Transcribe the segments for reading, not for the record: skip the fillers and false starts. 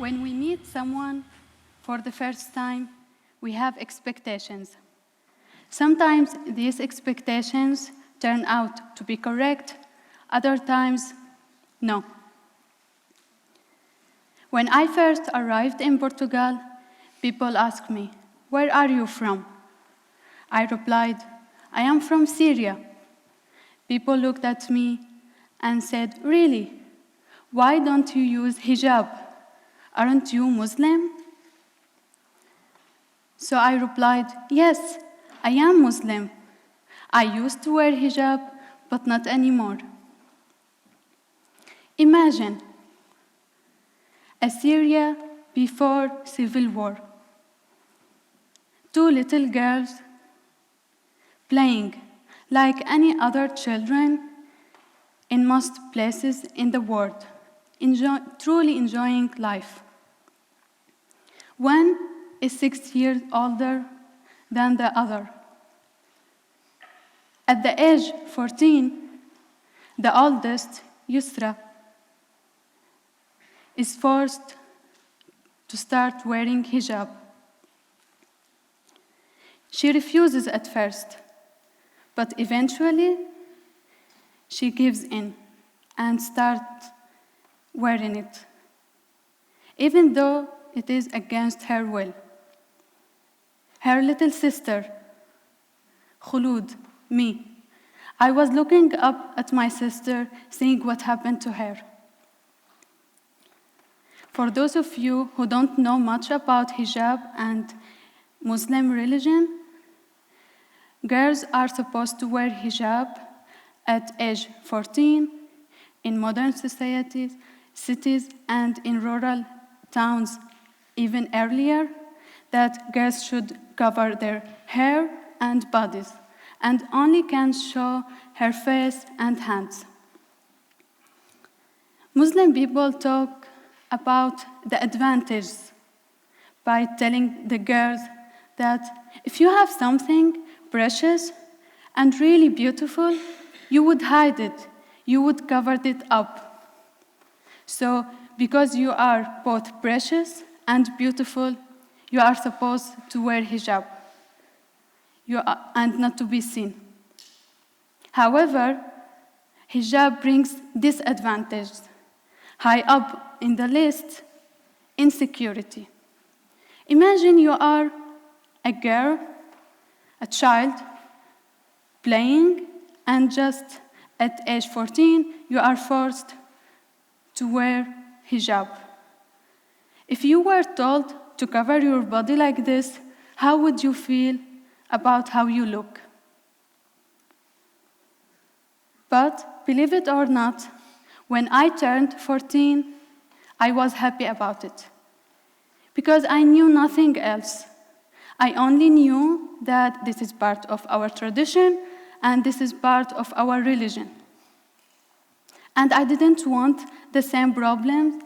When we meet someone for the first time, we have expectations. Sometimes these expectations turn out to be correct, other times, no. When I first arrived in Portugal, people asked me, "Where are you from?" I replied, "I am from Syria." People looked at me and said, "Really? Why don't you use hijab? Aren't you Muslim?" So I replied, "Yes, I am Muslim. I used to wear hijab, but not anymore." Imagine Syria before civil war. 2 little girls playing like any other children in most places in the world, truly enjoying life. One is 6 years older than the other. At the age 14, the oldest, Yusra, is forced to start wearing hijab. She refuses at first, but eventually she gives in and starts wearing it, even though it is against her will. Her little sister, Khuloud, me, I was looking up at my sister, seeing what happened to her. For those of you who don't know much about hijab and Muslim religion, girls are supposed to wear hijab at age 14 in modern societies, cities, and in rural towns even earlier, that girls should cover their hair and bodies and only can show her face and hands. Muslim people talk about the advantages by telling the girls that if you have something precious and really beautiful, you would hide it, you would cover it up. So, because you are both precious and beautiful, you are supposed to wear hijab and not to be seen. However, hijab brings disadvantages. High up in the list, insecurity. Imagine you are a girl, a child, playing, and just at age 14, you are forced to wear hijab. If you were told to cover your body like this, how would you feel about how you look? But believe it or not, when I turned 14, I was happy about it, because I knew nothing else. I only knew that this is part of our tradition and this is part of our religion. And I didn't want the same problems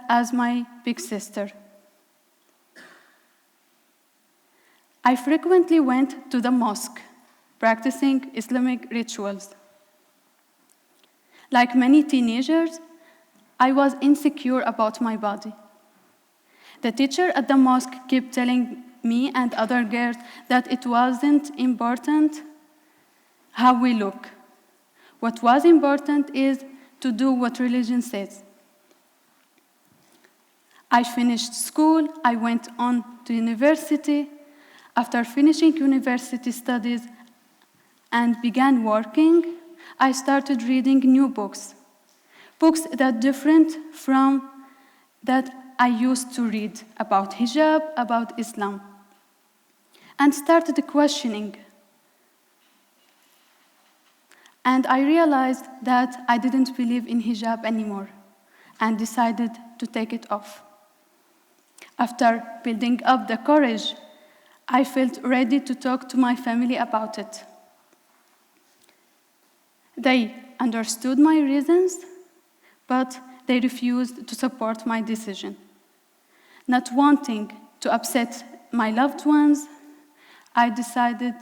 as my big sister. I frequently went to the mosque, practicing Islamic rituals. Like many teenagers, I was insecure about my body. The teacher at the mosque kept telling me and other girls that it wasn't important how we look. What was important is to do what religion says. I finished school, I went on to university. After finishing university studies and began working, I started reading new books that different from that I used to read about hijab, about Islam, and started questioning. And I realized that I didn't believe in hijab anymore and decided to take it off. After building up the courage, I felt ready to talk to my family about it. They understood my reasons, but they refused to support my decision. Not wanting to upset my loved ones, I decided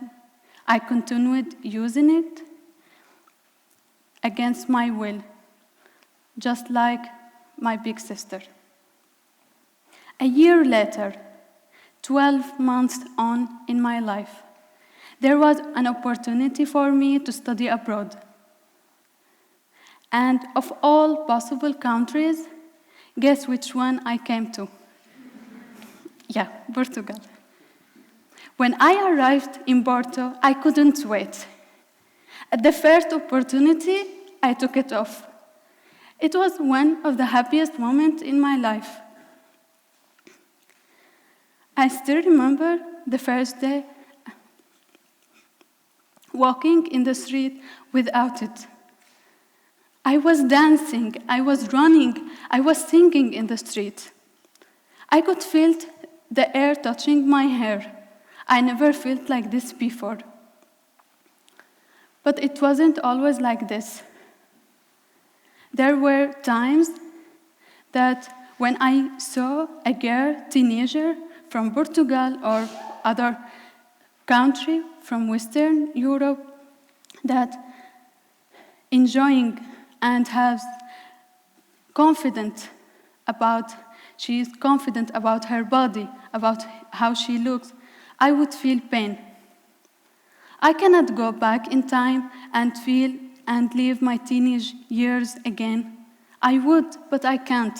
I continued using it against my will, just like my big sister. A year later, 12 months on in my life, there was an opportunity for me to study abroad. And of all possible countries, guess which one I came to? Yeah, Portugal. When I arrived in Porto, I couldn't wait. At the first opportunity, I took it off. It was one of the happiest moments in my life. I still remember the first day walking in the street without it. I was dancing, I was running, I was singing in the street. I could feel the air touching my hair. I never felt like this before. But it wasn't always like this. There were times that when I saw a girl, teenager, from Portugal or other country from Western Europe that enjoying and has she is confident about her body, about how she looks, I would feel pain. I cannot go back in time and feel and live my teenage years again. I would, but I can't.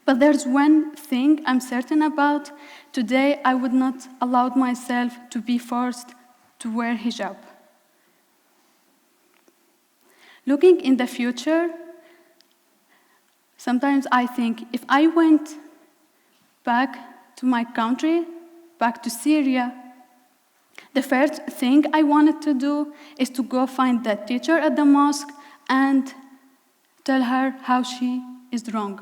But there's one thing I'm certain about. Today, I would not allow myself to be forced to wear hijab. Looking in the future, sometimes I think if I went back to my country, back to Syria, the first thing I wanted to do is to go find that teacher at the mosque and tell her how she is wrong.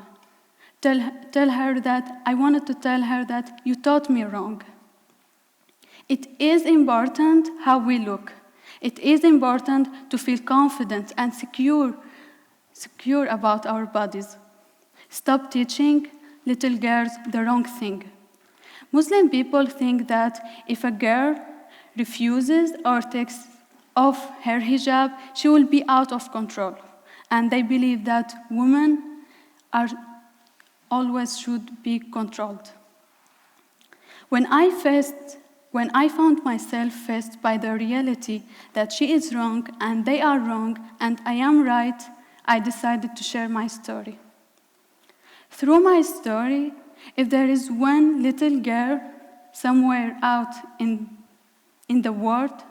Tell her that I wanted to tell her that you taught me wrong. It is important how we look. It is important to feel confident and secure about our bodies. Stop teaching little girls the wrong thing. Muslim people think that if a girl refuses or takes off her hijab, she will be out of control. And they believe that women always should be controlled. When I found myself faced by the reality that she is wrong and they are wrong and I am right, I decided to share my story. Through my story, if there is one little girl somewhere out in the world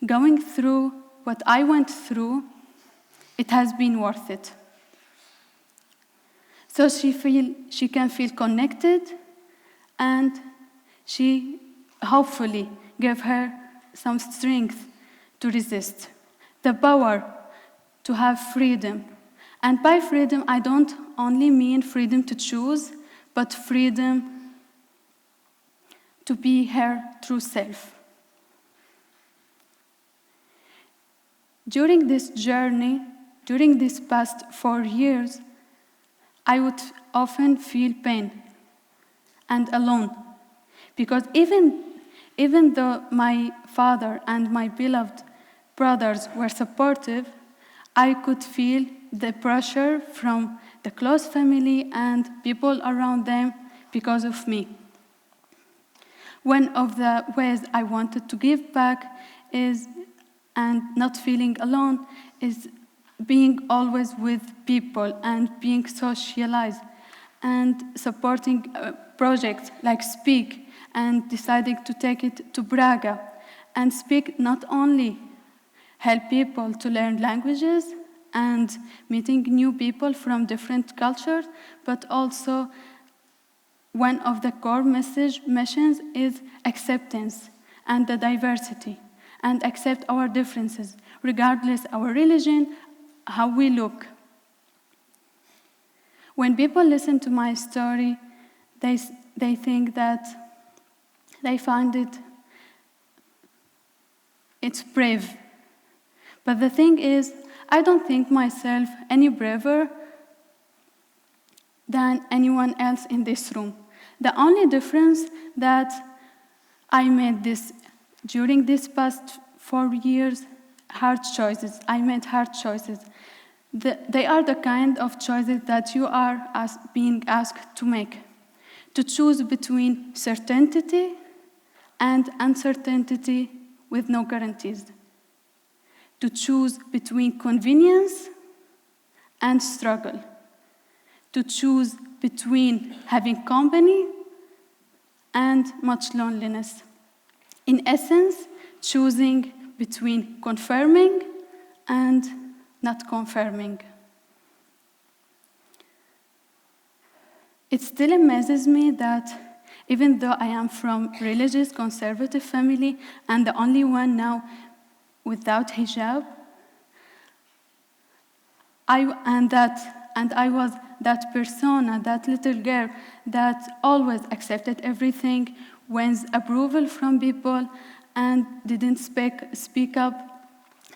going through what I went through, it has been worth it. So she can feel connected, and she hopefully gave her some strength to resist, the power to have freedom. And by freedom, I don't only mean freedom to choose, but freedom to be her true self. During this journey, during these past 4 years, I would often feel pain and alone, because even though my father and my beloved brothers were supportive, I could feel the pressure from the close family and people around them because of me. One of the ways I wanted to give back and not feeling alone is being always with people and being socialized and supporting projects like Speak and deciding to take it to Braga. And Speak not only help people to learn languages and meeting new people from different cultures, but also one of the core missions is acceptance and the diversity, and accept our differences, regardless our religion, how we look. When people listen to my story, they think that they find it's brave. But the thing is, I don't think myself any braver than anyone else in this room. The only difference that I made during these past 4 years, hard choices. I made hard choices. They are the kind of choices that you are being asked to make, to choose between certainty and uncertainty with no guarantees, to choose between convenience and struggle, to choose between having company and much loneliness. In essence, choosing between confirming and not confirming. It still amazes me that even though I am from religious conservative family and the only one now without hijab, I was that persona, that little girl that always accepted everything, wins approval from people, and didn't speak up.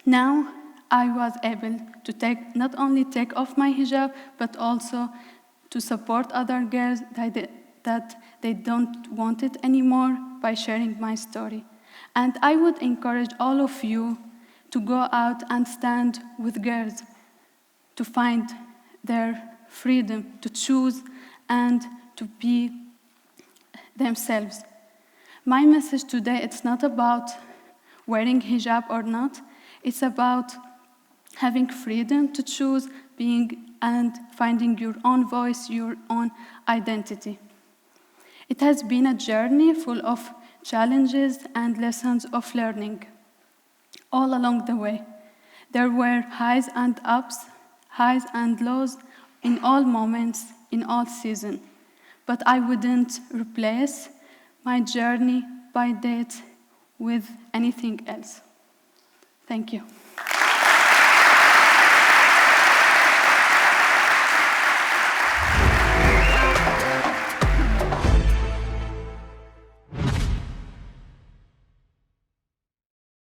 Now I was able to not only take off my hijab, but also to support other girls that they don't want it anymore by sharing my story. And I would encourage all of you to go out and stand with girls, to find their freedom to choose and to be themselves. My message today, it's not about wearing hijab or not. It's about having freedom to choose, being and finding your own voice, your own identity. It has been a journey full of challenges and lessons of learning all along the way. There were highs and ups, highs and lows in all moments, in all seasons. But I wouldn't replace my journey by date with anything else. Thank you.